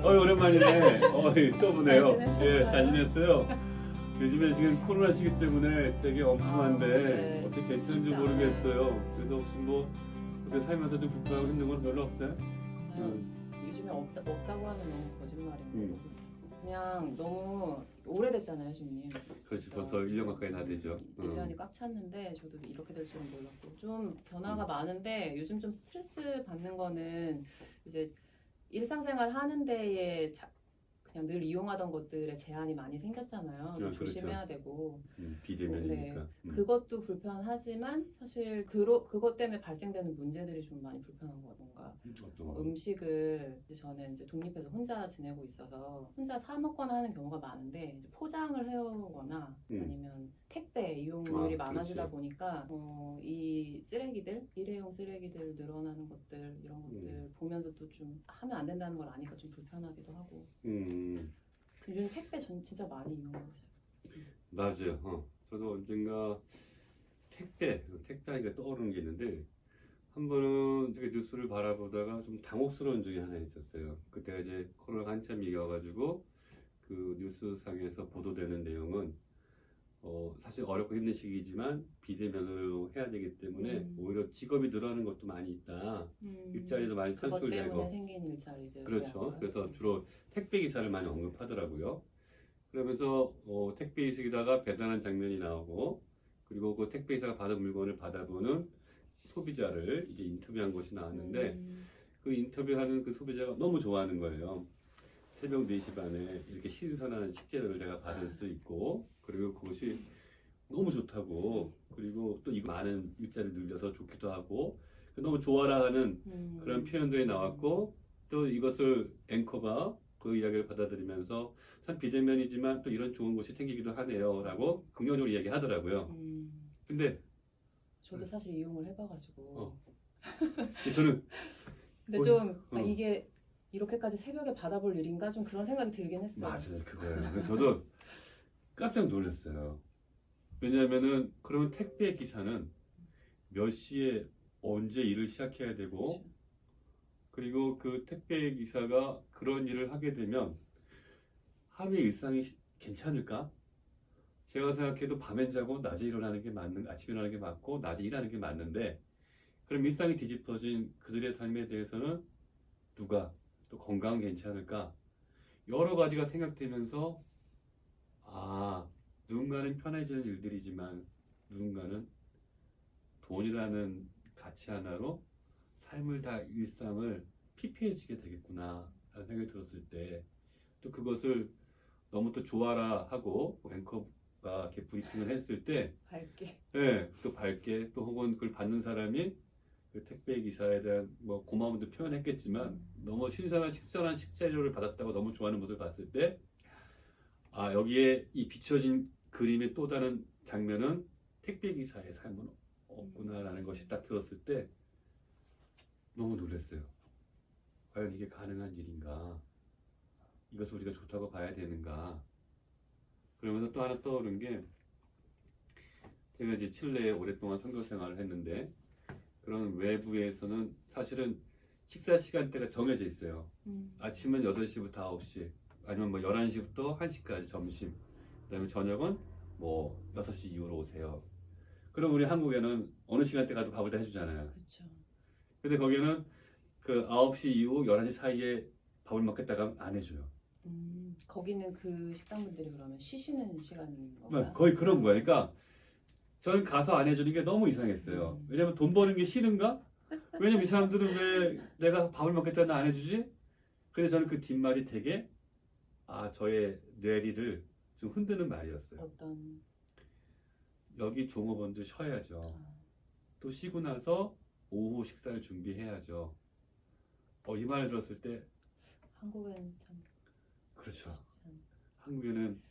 오랜만이네. 또 보네요. 잘 지내셨어요? 예, 잘 지냈어요. 요즘에 지금 코로나 시기 때문에 되게 엄중한데 네. 어떻게 괜찮은지 쉽지 않아요. 모르겠어요. 그래서 혹시 뭐 어떻게 살면서 좀 불편하고 힘든 건 별로 없어요? 요즘에 없다고 하면 너무 거짓말이고 음. 그냥 너무 오래됐잖아요, 주님. 그렇지, 벌써 1년 가까이 다 되죠. 1년이 꽉 찼는데 저도 이렇게 될 줄은 몰랐고 좀 변화가 많은데 요즘 좀 스트레스 받는 거는 이제 일상생활 하는 데에 그냥 늘 이용하던 것들에 제한이 많이 생겼잖아요. 좀 그렇죠. 조심해야 되고. 비대면이니까. 그것도 불편하지만 사실 그것 때문에 발생되는 문제들이 좀 많이 불편한 거 뭔가 어떤 거? 음식을 이제 저는 이제 독립해서 혼자 지내고 있어서 혼자 사 먹거나 하는 경우가 많은데 이제 포장을 해오거나 아니면 택배 이용률이 많아지다 그렇지. 보니까 이 쓰레기들 일회용 쓰레기들 늘어나는 것들 이런 것들 보면서 또 좀 하면 안 된다는 걸 아니까 좀 불편하기도 하고 요즘 택배 전 진짜 많이 이용하고 있어요. 맞아요. 저도 언젠가 택배하니까 떠오르는 게 있는데 한 번은 저기 뉴스를 바라보다가 좀 당혹스러운 적이 하나 있었어요. 그때가 이제 코로나가 한참 이겨가지고 그 뉴스상에서 보도되는 내용은 사실 어렵고 힘든 시기지만 비대면으로 해야 되기 때문에 오히려 직업이 늘어나는 것도 많이 있다. 일자리도 많이 그것 창출되고. 때문에 생긴 일자리들. 그렇죠. 그래서 주로 택배 기사를 많이 언급하더라고요. 그러면서 택배 기사에다가 배달한 장면이 나오고 그리고 그 택배 기사가 받은 물건을 받아보는 소비자를 이제 인터뷰한 것이 나왔는데 그 인터뷰하는 그 소비자가 너무 좋아하는 거예요. 새벽 4시 반에 이렇게 신선한 식재료를 내가 받을 수 있고 그리고 그것이 너무 좋다고 그리고 또 이거 많은 일자리를 늘려서 좋기도 하고 너무 좋아라 하는 그런 표현들이 나왔고 또 이것을 앵커가 그 이야기를 받아들이면서 참 비대면이지만 또 이런 좋은 곳이 생기기도 하네요 라고 긍정적으로 이야기하더라고요. 근데 저도 사실 이용을 해봐가지고 저는 근데 좀 이게 이렇게까지 새벽에 받아볼 일인가 좀 그런 생각이 들긴 했어요. 맞아요, 그거예요. 그래서 저도 깜짝 놀랐어요. 왜냐하면은 그러면 택배 기사는 몇 시에 언제 일을 시작해야 되고 그렇죠. 그리고 그 택배 기사가 그런 일을 하게 되면 하루의 일상이 괜찮을까? 제가 생각해도 밤엔 자고 낮에 일어나는 게 아침에 일어나는 게 맞고 낮에 일하는 게 맞는데 그럼 일상이 뒤집어진 그들의 삶에 대해서는 누가 또 건강은 괜찮을까? 여러 가지가 생각되면서 누군가는 편해지는 일들이지만 누군가는 돈이라는 가치 하나로 삶을 다 일상을 피폐해지게 되겠구나 라는 생각이 들었을 때 또 그것을 너무 또 좋아라 하고 앵커가 이렇게 브리핑을 했을 때 밝게 또 밝게 또 혹은 그걸 받는 사람이 그 택배 기사에 대한 뭐 고마움도 표현했겠지만 너무 신선한 식선한 식재료를 받았다고 너무 좋아하는 모습을 봤을 때 여기에 이 비춰진 그림의 또 다른 장면은 택배 기사의 삶은 없구나라는 것이 딱 들었을 때 너무 놀랐어요. 과연 이게 가능한 일인가? 이것을 우리가 좋다고 봐야 되는가? 그러면서 또 하나 떠오른 게 제가 이제 칠레에 오랫동안 선교 생활을 했는데 그런 외부에서는 사실은 식사 시간대가 정해져 있어요. 아침은 8시부터 9시 아니면 뭐 11시부터 1시까지 점심 그다음에 저녁은 뭐 6시 이후로 오세요. 그럼 우리 한국에는 어느 시간대 가도 밥을 다 해주잖아요. 그렇죠. 근데 거기는 그 9시 이후 11시 사이에 밥을 먹겠다가 안 해줘요. 거기는 그 식당분들이 그러면 쉬시는 시간인 건가요? 거의 그런 거예요. 그러니까 저는 가서 안 해주는 게 너무 이상했어요. 왜냐면 돈 버는 게 싫은가? 왜냐면 이 사람들은 왜 내가 밥을 먹겠다는 안 해주지? 근데 저는 그 뒷말이 되게 저의 뇌리를 좀 흔드는 말이었어요. 어떤 여기 종업원들 쉬어야죠. 또 쉬고 나서 오후 식사를 준비해야죠. 이 말을 들었을 때 한국엔 참 그렇죠. 참. 한국에는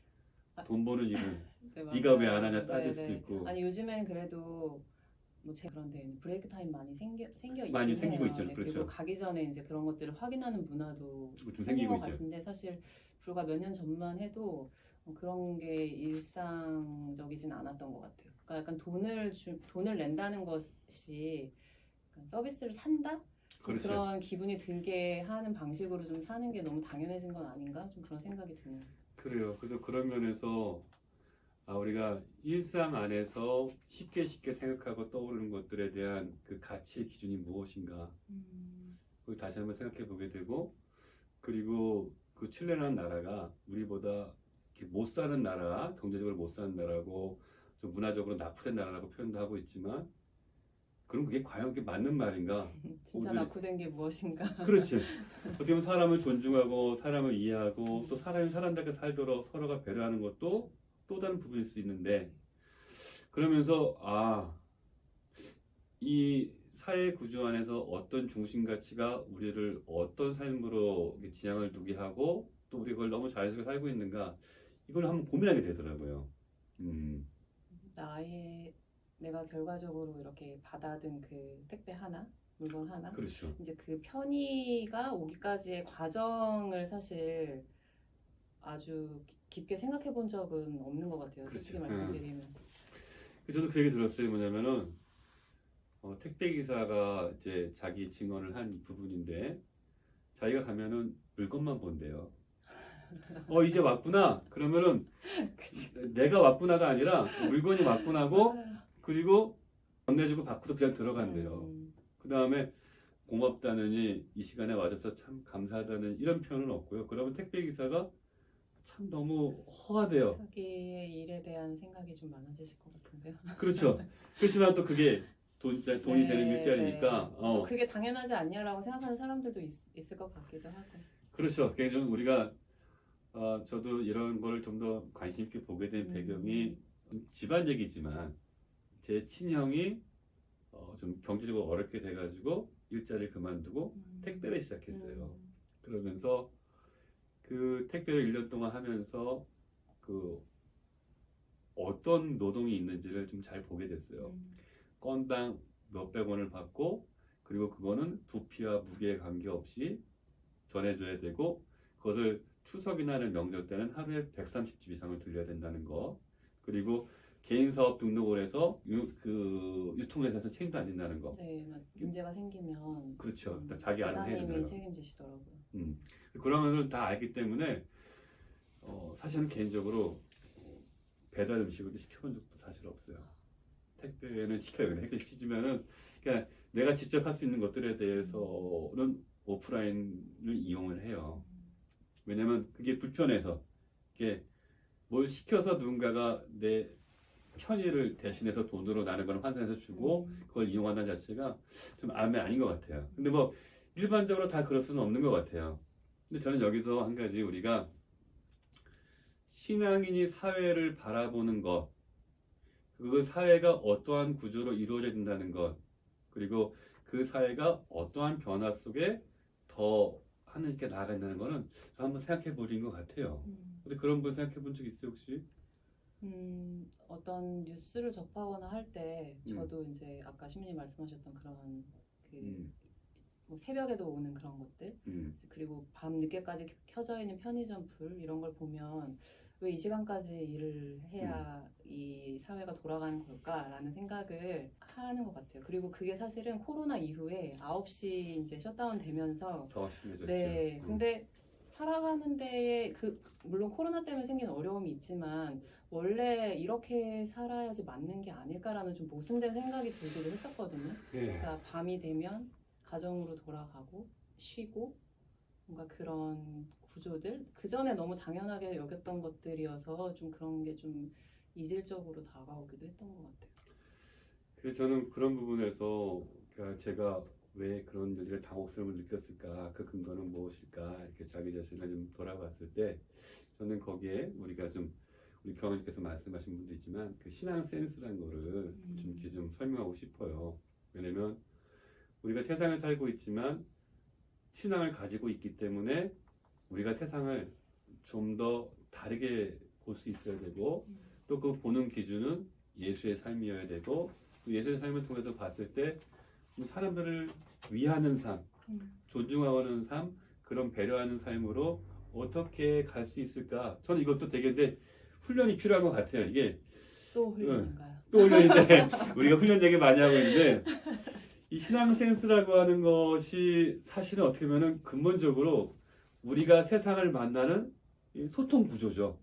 돈 버는 일은 네, 네가 왜 안 맞아요. 하냐 따질 네, 수도 있고 아니 요즘엔 그래도 뭐 그런데 브레이크 타임 많이 생겨 많이 있긴 생기고 해요. 있죠. 네, 그렇죠. 그리고 가기 전에 이제 그런 것들을 확인하는 문화도 좀 생긴 생기고 것 있죠. 같은데 사실 불과 몇 년 전만 해도 그런 게 일상적이진 않았던 것 같아요. 그러니까 약간 돈을 낸다는 것이 약간 서비스를 산다? 그렇죠. 그런 기분이 들게 하는 방식으로 좀 사는 게 너무 당연해진 건 아닌가? 좀 그런 생각이 드네요. 그래요. 그래서 그런 면에서 우리가 일상 안에서 쉽게 생각하고 떠오르는 것들에 대한 그 가치의 기준이 무엇인가? 그걸 다시 한번 생각해 보게 되고, 그리고 그 칠레라는 나라가 우리보다 이렇게 못 사는 나라, 경제적으로 못 사는 나라고 좀 문화적으로 낙후된 나라라고 표현도 하고 있지만, 그럼 그게 과연 그게 맞는 말인가? 진짜 우리- 낙후된 게 무엇인가? 그렇지. 어떻게 보면 사람을 존중하고 사람을 이해하고 또 사람이 사람답게 살도록 서로가 배려하는 것도 또 다른 부분일 수 있는데, 그러면서 이 사회 구조 안에서 어떤 중심 가치가 우리를 어떤 삶으로 지향을 두게 하고 또 우리 그걸 너무 자연스럽게 살고 있는가, 이걸 한번 고민하게 되더라고요. 내가 결과적으로 이렇게 받아든 그 택배 하나, 물건 하나, 그렇죠. 이제 그 편의가 오기까지의 과정을 사실 아주 깊게 생각해 본 적은 없는 것 같아요. 솔직히 그렇죠. 말씀드리면. 저도 그 얘기 들었어요. 뭐냐면은 택배 기사가 이제 자기 증언을 한 부분인데, 자기가 가면은 물건만 본대요. 이제 왔구나. 그러면은 그치. 내가 왔구나가 아니라 물건이 왔구나고, 그리고 건네주고 받고도 그냥 들어간대요. 그 다음에 고맙다느니 이 시간에 와줘서 참 감사하다는 이런 표현은 없고요. 그러면 택배 기사가 참 너무 허하대요. 자기의 일에 대한 생각이 좀 많아지실 것 같은데요. 그렇죠. 그렇지만 또 그게 돈이 네, 되는 일자리니까. 또 그게 당연하지 않냐라고 생각하는 사람들도 있을 것 같기도 하고. 그렇죠. 그게 좀 우리가 저도 이런 걸 좀 더 관심 있게 보게 된 배경이 집안 얘기지만, 제 친형이 좀 경제적으로 어렵게 돼가지고 일자리를 그만두고 택배를 시작했어요. 그러면서 그 택배를 1년 동안 하면서 그 어떤 노동이 있는지를 좀 잘 보게 됐어요. 건당 몇백 원을 받고, 그리고 그거는 부피와 무게에 관계없이 전해줘야 되고, 그것을 추석이나 명절 때는 하루에 130집 이상을 돌려야 된다는 거, 그리고 개인 사업 등록을 해서 유통회사에서 책임도 안 진다는 거. 네, 문제가 생기면 그렇죠. 자기 알아서 해야 기사님이 된다는 거. 책임지시더라고요. 그런 것을 다 알기 때문에 사실은 개인적으로 배달 음식을 시켜본 적도 사실 없어요. 택배는 시켜요. 근데 택배 시키지만은 그냥 내가 직접 할 수 있는 것들에 대해서는 오프라인을 이용을 해요. 왜냐면 그게 불편해서, 이게 뭘 시켜서 누군가가 내 편의를 대신해서 돈으로 나는 걸 환산해서 주고 그걸 이용한다는 자체가 좀 아닌 것 같아요. 근데 뭐 일반적으로 다 그럴 수는 없는 것 같아요. 근데 저는 여기서 한 가지, 우리가 신앙인이 사회를 바라보는 것, 그 사회가 어떠한 구조로 이루어져야 된다는 것, 그리고 그 사회가 어떠한 변화 속에 더 하나님께 나아간다는 거는 저 한번 생각해 보린 것 같아요. 근데 그런 분 생각해 본 적 있어요, 혹시? 어떤 뉴스를 접하거나 할 때 저도 이제 아까 시민님 말씀하셨던 그런 뭐 새벽에도 오는 그런 것들, 그리고 밤 늦게까지 켜져 있는 편의점 불, 이런 걸 보면 왜 이 시간까지 일을 해야 이 사회가 돌아가는 걸까라는 생각을 하는 것 같아요. 그리고 그게 사실은 코로나 이후에 9시 이제 셧다운 되면서 더 심해졌죠. 네, 근데 살아가는 데에 물론 코로나 때문에 생긴 어려움이 있지만 원래 이렇게 살아야지 맞는 게 아닐까라는 좀 모순된 생각이 들기도 했었거든요. 예. 그러니까 밤이 되면 가정으로 돌아가고 쉬고, 뭔가 그런 구조들, 그 전에 너무 당연하게 여겼던 것들이어서 좀 그런 게 좀 이질적으로 다가오기도 했던 것 같아요. 그래서 저는 그런 부분에서 제가 왜 그런 일들에 당혹스러움을 느꼈을까, 그 근거는 무엇일까, 이렇게 자기 자신을 좀 돌아봤을 때, 저는 거기에 우리가 좀, 우리 교황님께서 말씀하신 분도 있지만 그 신앙 센스라는 거를 좀 이렇게 좀 설명하고 싶어요. 왜냐면 우리가 세상을 살고 있지만 신앙을 가지고 있기 때문에 우리가 세상을 좀 더 다르게 볼 수 있어야 되고, 또 그 보는 기준은 예수의 삶이어야 되고, 또 예수의 삶을 통해서 봤을 때 사람들을 위하는 삶, 존중하는 삶, 그런 배려하는 삶으로 어떻게 갈 수 있을까? 저는 이것도 되게 근데 훈련이 필요한 것 같아요. 이게 또 훈련인가요? 또 훈련인데 우리가 훈련 되게 많이 하고 있는데 이 신앙 센스라고 하는 것이 사실은 어떻게 보면 근본적으로 우리가 세상을 만나는 이 소통 구조죠.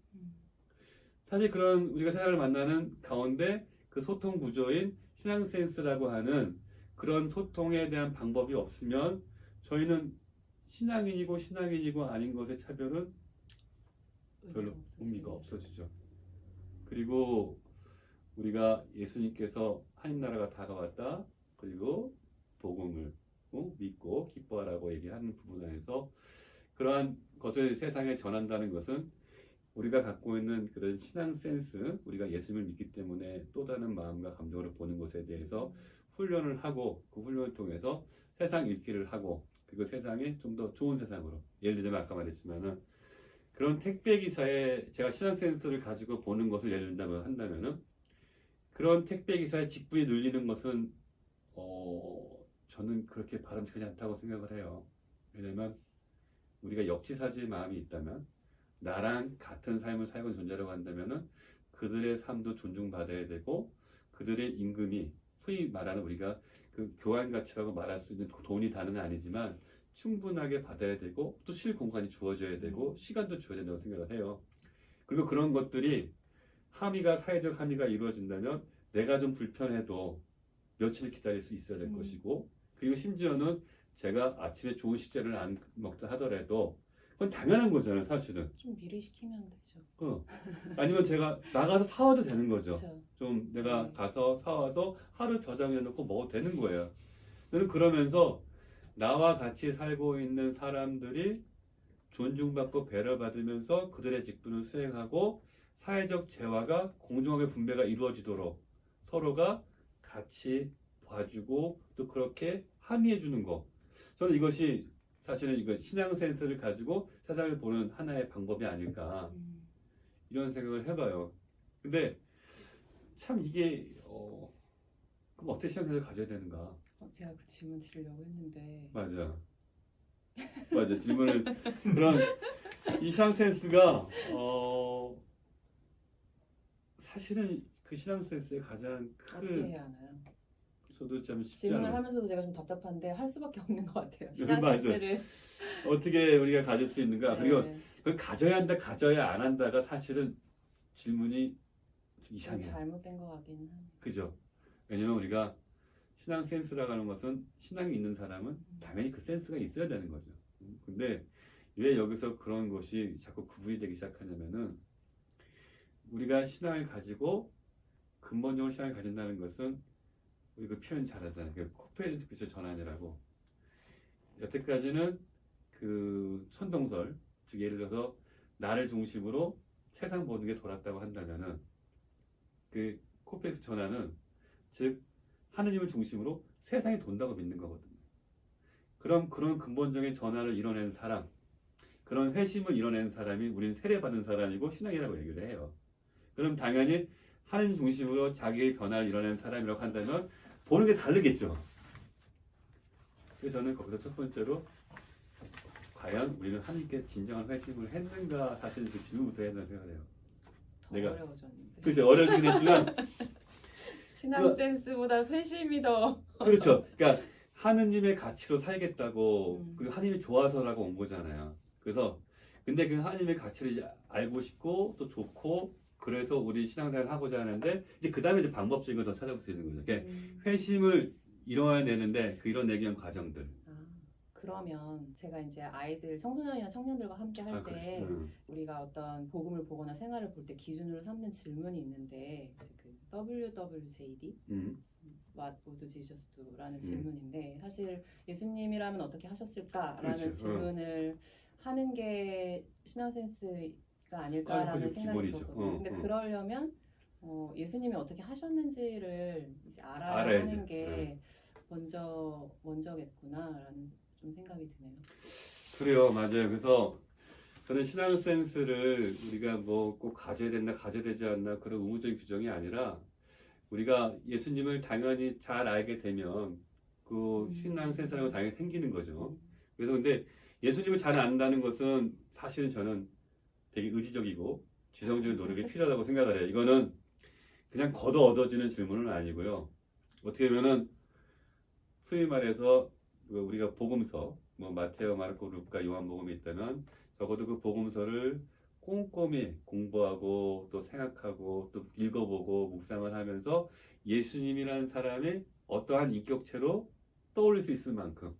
사실 그런 우리가 세상을 만나는 가운데 그 소통 구조인 신앙 센스라고 하는 그런 소통에 대한 방법이 없으면 저희는 신앙인이고 아닌 것의 차별은 별로 의미가 없어지죠. 그리고 우리가 예수님께서 하나님 나라가 다가왔다. 그리고 복음을 믿고 기뻐하라고 얘기하는 부분 안에서 그러한 것을 세상에 전한다는 것은 우리가 갖고 있는 그런 신앙 센스, 우리가 예수님을 믿기 때문에 또 다른 마음과 감정으로 보는 것에 대해서 훈련을 하고 그 훈련을 통해서 세상 읽기를 하고 그리고 세상이 좀 더 좋은 세상으로 예를 들자면 아까 말했지만은 그런 택배 기사의 제가 신앙 센스를 가지고 보는 것을 예를 든다고 한다면은 그런 택배 기사의 직분이 눌리는 것은 저는 그렇게 바람직하지 않다고 생각을 해요. 왜냐면 우리가 역지사지의 마음이 있다면 나랑 같은 삶을 살고 존재라고 한다면은 그들의 삶도 존중받아야 되고 그들의 임금이 소위 말하는 우리가 그 교환 가치라고 말할 수 있는 돈이 다는 아니지만 충분하게 받아야 되고 또 쉴 공간이 주어져야 되고 시간도 주어야 된다고 생각을 해요. 그리고 그런 것들이 사회적 함의가 이루어진다면 내가 좀 불편해도 며칠 기다릴 수 있어야 될 것이고 그리고 심지어는 제가 아침에 좋은 식재를 안 먹다 하더라도 그건 당연한 거잖아요, 사실은. 좀 미리 시키면 되죠. 아니면 제가 나가서 사와도 되는 거죠. 그쵸. 좀 내가 가서 사와서 하루 저장해 놓고 먹어도 되는 거예요. 저는 그러면서 나와 같이 살고 있는 사람들이 존중받고 배려받으면서 그들의 직분을 수행하고 사회적 재화가 공정하게 분배가 이루어지도록 서로가 같이 봐주고 또 그렇게 함의해 주는 거. 저는 이것이 사실은 이거 신앙 센스를 가지고 세상을 보는 하나의 방법이 아닐까 이런 생각을 해봐요. 근데 참 이게 그럼 어떻게 신앙 센스를 가져야 되는가? 제가 그 질문 드리려고 했는데 맞아. 질문을 그런 이 신앙 센스가 사실은 그 신앙 센스의 가장 어떻게 해야 하나요? 저도 참 쉽지 질문을 않아요. 하면서도 제가 좀 답답한데 할 수밖에 없는 것 같아요. 신앙 맞아요. 센스를 어떻게 우리가 가질 수 있는가? 그리고 네, 그걸 가져야 한다, 가져야 안 한다가 사실은 질문이 좀 좀 이상해요. 잘못된 것 같긴 한데. 그죠? 왜냐면 우리가 신앙 센스라고 하는 것은 신앙이 있는 사람은 당연히 그 센스가 있어야 되는 거죠. 근데 왜 여기서 그런 것이 자꾸 구분이 되기 시작하냐면은 우리가 신앙을 가지고 근본적으로 신앙을 가진다는 것은 우리 그 표현 잘하잖아요. 그 코페르니쿠스 전환이라고. 여태까지는 그 천동설, 즉 예를 들어서 나를 중심으로 세상 모든 게 돌았다고 한다면은 그 코페르니쿠스 전환은 즉 하느님을 중심으로 세상이 돈다고 믿는 거거든요. 그럼 그런 근본적인 전환을 이뤄낸 사람, 그런 회심을 이뤄낸 사람이 우리는 세례받은 사람이고 신앙이라고 얘기를 해요. 그럼 당연히 하느님 중심으로 자기의 변화를 이뤄낸 사람이라고 한다면 보는 게 다르겠죠. 그래서 저는 거기서 첫 번째로 과연 우리는 하나님께 진정한 회심을 했는가 사실 그 질문부터 해야 된다고 생각해요. 더 내가- 어려워졌는데. 글쎄 어려지긴 했지만 신앙 센스보다 회심이 더. 그렇죠. 그러니까 하느님의 가치로 살겠다고 음. 그 하느님이 좋아서라고 온 거잖아요. 그래서 근데 그 하느님의 가치를 이제 알고 싶고 또 좋고 그래서 우리 신앙생활을 하고자 하는데 이제 그 다음에 이제 방법적인 걸 더 찾아볼 수 있는 거죠. 그러니까 회심을 이뤄내는데 그 이뤄내기 위한 과정들. 그러면 제가 이제 아이들, 청소년이나 청년들과 함께 할 때 우리가 어떤 복음을 보거나 생활을 볼 때 기준으로 삼는 질문이 있는데 그 WWJD What would Jesus do라는 질문인데 사실 예수님이라면 어떻게 하셨을까라는 그렇죠. 질문을 하는 게 신앙 센스가 아닐까라는 그렇죠. 생각이 기본이죠. 들었거든요. 근데 그러려면 예수님이 어떻게 하셨는지를 이제 알아야 알아야죠. 하는 게 먼저겠구나라는 좀 생각이 드네요. 그래요, 맞아요. 그래서 저는 신앙 센스를 우리가 뭐 꼭 가져야 된다, 가져야 되지 않나 그런 의무적인 규정이 아니라 우리가 예수님을 당연히 잘 알게 되면 그 신앙 센스라는 건 당연히 생기는 거죠. 그래서 근데 예수님을 잘 안다는 것은 사실은 저는 되게 의지적이고 지성적인 노력이 필요하다고 생각을 해요. 이거는 그냥 걷어 얻어지는 질문은 아니고요. 어떻게 보면은 소위 말해서 그 우리가 복음서, 뭐 마테오, 마르코, 루카, 요한복음이 있다면 적어도 그 복음서를 꼼꼼히 공부하고 또 생각하고 또 읽어보고 묵상을 하면서 예수님이라는 사람이 어떠한 인격체로 떠올릴 수 있을 만큼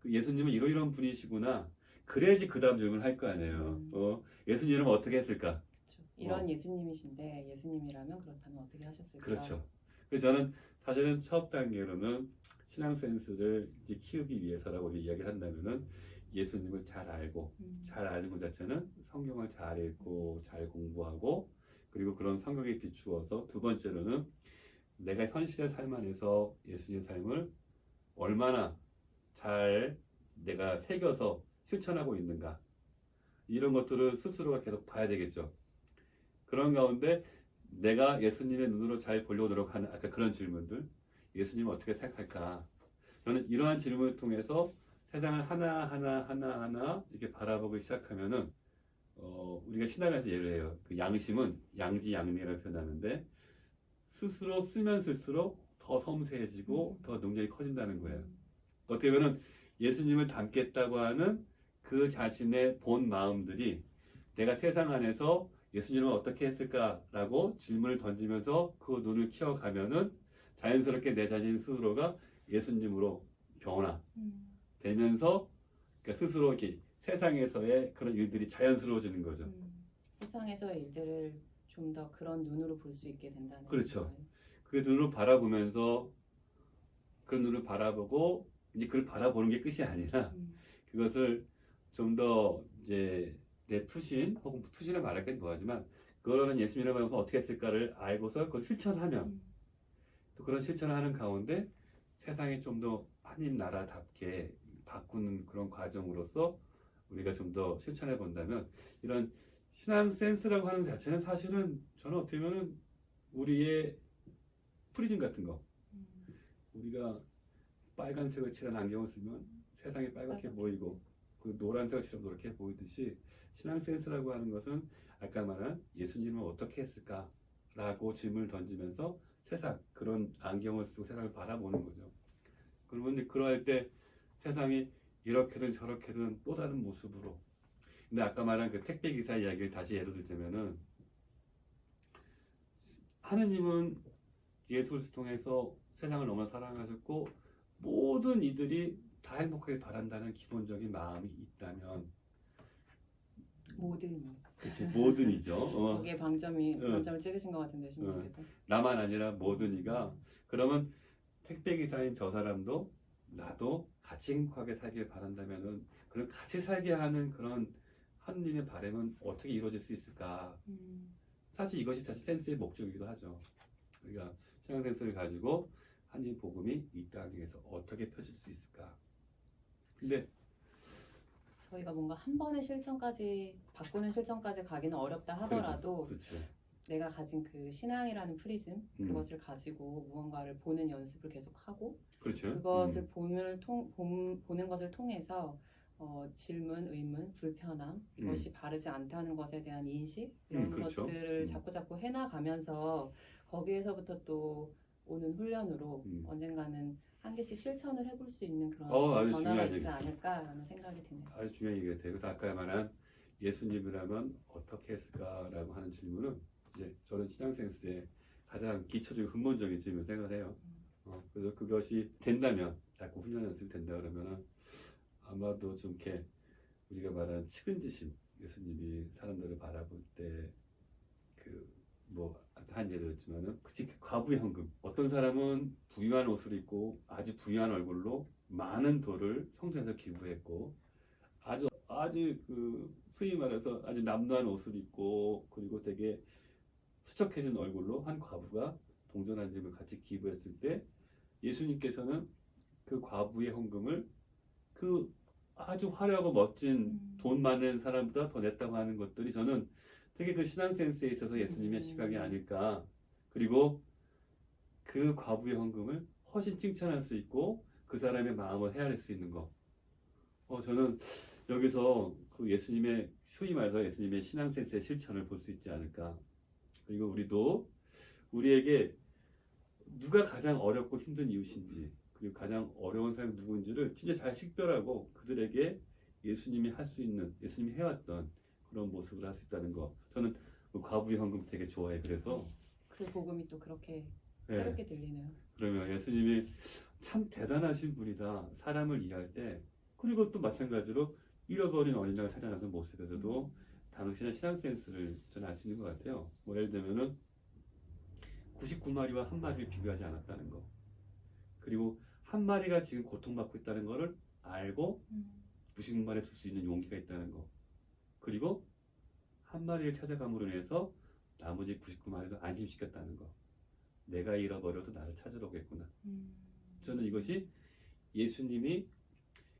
그 예수님은 이러이러한 분이시구나. 그래야지 그 다음 질문을 할 거 아니에요. 예수님은 어떻게 했을까? 그렇죠. 이런 예수님이신데 예수님이라면 그렇다면 어떻게 하셨을까? 그렇죠. 그래서 저는 사실은 첫 단계로는 신앙 센스를 이제 키우기 위해서라고 이야기를 한다면은 예수님을 잘 알고 잘 아는 것 자체는 성경을 잘 읽고 잘 공부하고 그리고 그런 성경에 비추어서 두 번째로는 내가 현실의 삶 안에서 예수님의 삶을 얼마나 잘 내가 새겨서 실천하고 있는가 이런 것들을 스스로가 계속 봐야 되겠죠. 그런 가운데 내가 예수님의 눈으로 잘 보려고 노력하는 아까 그런 질문들 예수님은 어떻게 생각할까 저는 이러한 질문을 통해서 세상을 하나하나 이렇게 바라보기 시작하면은 우리가 신학에서 예를 해요. 그 양심은 양지양리라고 표현하는데 스스로 쓰면 쓸수록 더 섬세해지고 더 능력이 커진다는 거예요. 어떻게 보면 예수님을 닮겠다고 하는 그 자신의 본 마음들이 내가 세상 안에서 예수님은 어떻게 했을까라고 질문을 던지면서 그 눈을 키워가면은 자연스럽게 내 자신 스스로가 예수님으로 변화되면서 그러니까 스스로 이렇게 세상에서의 그런 일들이 자연스러워지는 거죠. 세상에서의 일들을 좀 더 그런 눈으로 볼 수 있게 된다는 그렇죠. 거예요. 그 눈으로 바라보면서 그 눈을 바라보고 이제 그걸 바라보는 게 끝이 아니라 그것을 좀 더 이제 내 투신 혹은 투신을 말하기는 뭐하지만 그거는 예수님이라고 하면서 어떻게 했을까를 알고서 그걸 실천하면 또 그런 실천을 하는 가운데 세상이 좀 더 하나님 나라답게 바꾸는 그런 과정으로서 우리가 좀 더 실천해 본다면 이런 신앙 센스라고 하는 것 자체는 사실은 저는 어떻게 보면 우리의 프리즘 같은 거 우리가 빨간색을 칠한 안경을 쓰면 세상이 빨갛게 보이고 그 노란색을 칠하면 노랗게 보이듯이 신앙 센스라고 하는 것은 아까 말한 예수님은 어떻게 했을까라고 질문을 던지면서 세상 그런 안경을 쓰고 세상을 바라보는 거죠. 그러면 그럴 때 세상이 이렇게든 저렇게든 또 다른 모습으로 근데 아까 말한 그 택배 기사 이야기를 다시 예로 들자면은 하느님은 예수를 통해서 세상을 너무 사랑하셨고 모든 이들이 다 행복하게 바란다는 기본적인 마음이 있다면 모든이. 그치 모든이죠. 거기에 방점을 찍으신 것 같은데 신님께서. 나만 아니라 모든 이가 그러면 택배 기사인 저 사람도 나도 같이 행복하게 살길 바란다면은 그런 같이 살게 하는 그런 하느님의 바람은 어떻게 이루어질 수 있을까? 사실 이것이 사실 센스의 목적이기도 하죠. 우리가 신앙 센스를 가지고 하느님 복음이 이 땅에서 어떻게 펴질 수 있을까? 근데 저희가 뭔가 한 번의 실천까지 바꾸는 실천까지 가기는 어렵다 하더라도 그렇죠. 내가 가진 그 신앙이라는 프리즘 그것을 가지고 무언가를 보는 연습을 계속하고 그렇죠. 그것을 보는 것을 통해서 질문, 의문, 불편함 이것이 바르지 않다는 것에 대한 인식 이런 그렇죠. 것들을 자꾸 해나가면서 거기에서부터 또 오는 훈련으로 언젠가는 한 개씩 실천을 해볼 수 있는 그런 변화가 있지 않을까라는 생각이 드네요. 아주 중요한 얘기가 돼요. 그래서 아까 말한 예수님이라면 어떻게 했을까라고 하는 질문은 이제 저는 신앙 센스의 가장 기초적인 근본적인 질문 생각을 해요. 그래서 그것이 된다면 자꾸 훈련 연습이 된다 그러면은 아마도 좀 이렇게 우리가 말하는 측은지심 예수님이 사람들을 바라볼 때 그 뭐 한 예를 들었지만은 특히 과부의 헌금 어떤 사람은 부유한 옷을 입고 아주 부유한 얼굴로 많은 돈을 성전에서 기부했고 아주 그 소위 말해서 아주 남루한 옷을 입고 그리고 되게 수척해진 얼굴로 한 과부가 동전한 집을 같이 기부했을 때 예수님께서는 그 과부의 헌금을 그 아주 화려하고 멋진 돈 많은 사람보다 더 냈다고 하는 것들이 저는 되게 그 신앙 센스에 있어서 예수님의 시각이 아닐까. 그리고 그 과부의 헌금을 훨씬 칭찬할 수 있고 그 사람의 마음을 헤아릴 수 있는 거. 저는 여기서 그 예수님의 소위 말해서 예수님의 신앙 센스의 실천을 볼 수 있지 않을까. 그리고 우리도 우리에게 누가 가장 어렵고 힘든 이웃인지 그리고 가장 어려운 사람이 누구인지를 진짜 잘 식별하고 그들에게 예수님이 할 수 있는, 예수님이 해왔던 그런 모습을 할 수 있다는 거. 저는 그 과부의 헌금 되게 좋아해. 그래서 그 복음이 또 그렇게 네. 새롭게 들리네요. 그러면 예수님이 참 대단하신 분이다. 사람을 이해할 때. 그리고 또 마찬가지로 잃어버린 어린양을 찾아나선 모습에서도 당신의 신앙 센스를 저는 알 수 있는 것 같아요. 뭐 예를 들면은 99마리와 한 마리를 비교하지 않았다는 거. 그리고 한 마리가 지금 고통받고 있다는 것을 알고 99마리에 줄 수 있는 용기가 있다는 거. 그리고 한 마리를 찾아감으로 인해서 나머지 99마리도 안심시켰다는 거. 내가 잃어버려도 나를 찾으러 오겠구나. 저는 이것이 예수님이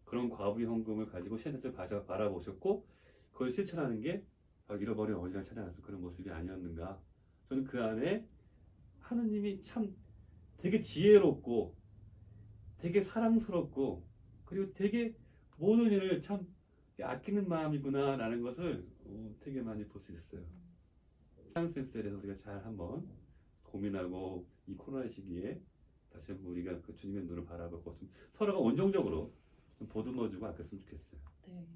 그런 과부의 헌금을 가지고 세상을 바라보셨고 그걸 실천하는 게 바로 잃어버린 어린이를 찾아나서 그런 모습이 아니었는가. 저는 그 안에 하느님이 참 되게 지혜롭고 되게 사랑스럽고 그리고 되게 모든 일을 참 아끼는 마음이구나 라는 것을 되게 많이 볼 수 있어요. 신앙 센스에 대해서 우리가 잘 한번 고민하고 이 코로나 시기에 다시 한번 우리가 그 주님의 눈을 바라보고 좀 서로가 온정적으로 좀 보듬어주고 아꼈으면 좋겠어요. 네.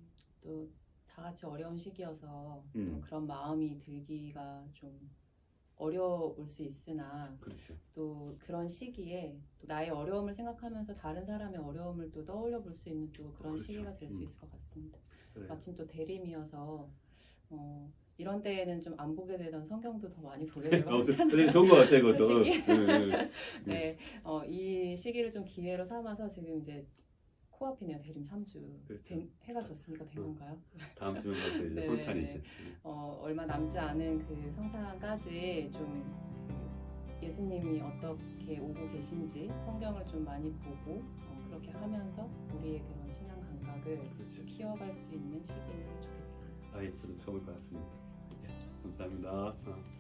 또 다 같이 어려운 시기여서 음. 또 그런 마음이 들기가 좀 어려울 수 있으나 그렇죠. 또 그런 시기에 또 나의 어려움을 생각하면서 다른 사람의 어려움을 또 떠올려 볼 수 있는 또 그런 그렇죠. 시기가 될 수 있을 것 같습니다. 그래요. 마침 또 대림이어서 이런 때에는 좀 안 보게 되던 성경도 더 많이 보게 되고 근데 좋은 것 같아요, 그것도. 솔직히. 네. 네, 이 시기를 좀 기회로 삼아서 지금 이제 코앞이네요. 대림 3주. 그렇죠. 해가 졌으니까 된 건가요? 다음 주면 벌써 이제 네, 성탄이죠. 네. 얼마 남지 않은 그 성탄까지 좀 예수님이 어떻게 오고 계신지 성경을 좀 많이 보고 그렇게 하면서 우리의 그런 신앙 감각을 그렇죠. 키워갈 수 있는 시기면 좋겠습니다. 저도 좋을 것 같습니다. 감사합니다.